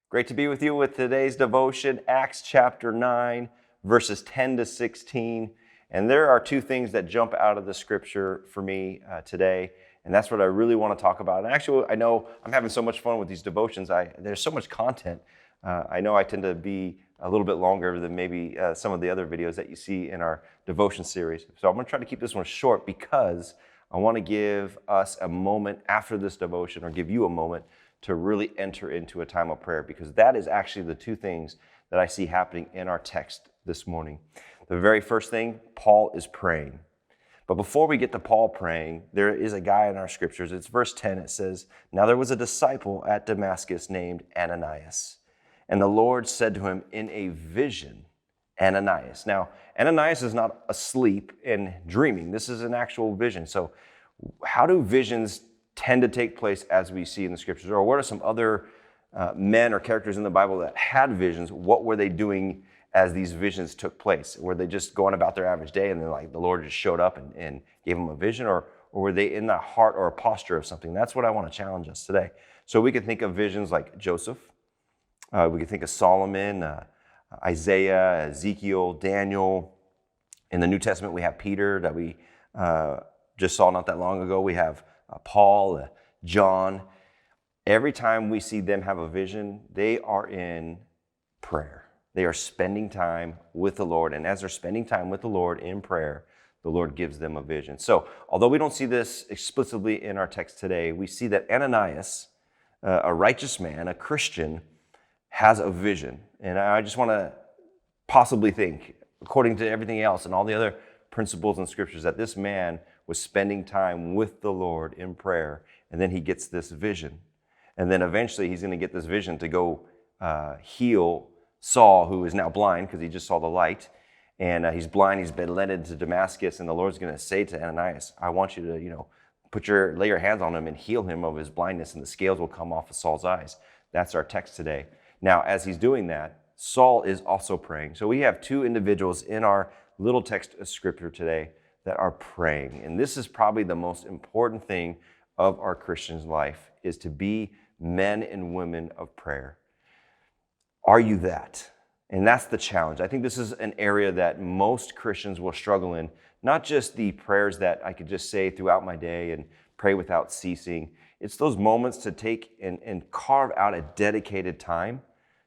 Great to be with you with today's devotion, Acts chapter 9, verses 10 to 16. And there are two things that jump out of the scripture for me today, and that's what I really want to talk about. And actually, I know I'm having so much fun with these devotions. There's so much content. I know I tend to be a little bit longer than maybe some of the other videos that you see in our devotion series. So I'm going to try to keep this one short because I want to give us a moment after this devotion, or give you a moment to really enter into a time of prayer, because that is actually the two things that I see happening in our text this morning. The very first thing, Paul is praying. But before we get to Paul praying, there is a guy in our scriptures. It's verse 10. It says, "Now there was a disciple at Damascus named Ananias, and the Lord said to him in a vision, Ananias." Now, Ananias is not asleep and dreaming. This is an actual vision. So how do visions tend to take place as we see in the scriptures? Or what are some other men or characters in the Bible that had visions? What were they doing as these visions took place? Were they just going about their average day and then the Lord just showed up and gave them a vision? Or were they in the heart or a posture of something? That's what I want to challenge us today. So we can think of visions like Joseph. We can think of Solomon, Isaiah, Ezekiel, Daniel. In the New Testament, we have Peter that we just saw not that long ago. We have Paul, John. Every time we see them have a vision, they are in prayer. They are spending time with the Lord. And as they're spending time with the Lord in prayer, the Lord gives them a vision. So although we don't see this explicitly in our text today, we see that Ananias, a righteous man, a Christian, has a vision. And I just want to possibly think, according to everything else and all the other principles in scriptures, that this man was spending time with the Lord in prayer, and then he gets this vision. And then eventually he's going to get this vision to go heal Saul, who is now blind because he just saw the light. And he's blind, he's been led into Damascus, and the Lord's going to say to Ananias, I want you to, lay your hands on him and heal him of his blindness, and the scales will come off of Saul's eyes. That's our text today. Now, as he's doing that, Saul is also praying. So we have two individuals in our little text of scripture today that are praying. And this is probably the most important thing of our Christian's life, is to be men and women of prayer. Are you that? And that's the challenge. I think this is an area that most Christians will struggle in, not just the prayers that I could just say throughout my day and pray without ceasing. It's those moments to take and carve out a dedicated time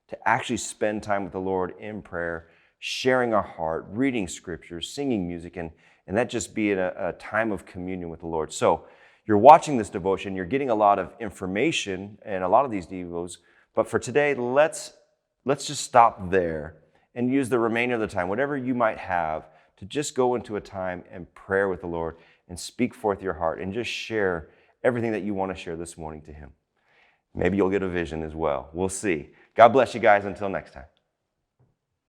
to actually spend time with the Lord in prayer, sharing our heart, reading scriptures, singing music, and that just be a time of communion with the Lord. So you're watching this devotion, you're getting a lot of information and a lot of these devos, but for today, let's just stop there and use the remainder of the time, whatever you might have, to just go into a time and prayer with the Lord and speak forth your heart and just share everything that you want to share this morning to Him. Maybe you'll get a vision as well. We'll see. God bless you guys. Until next time.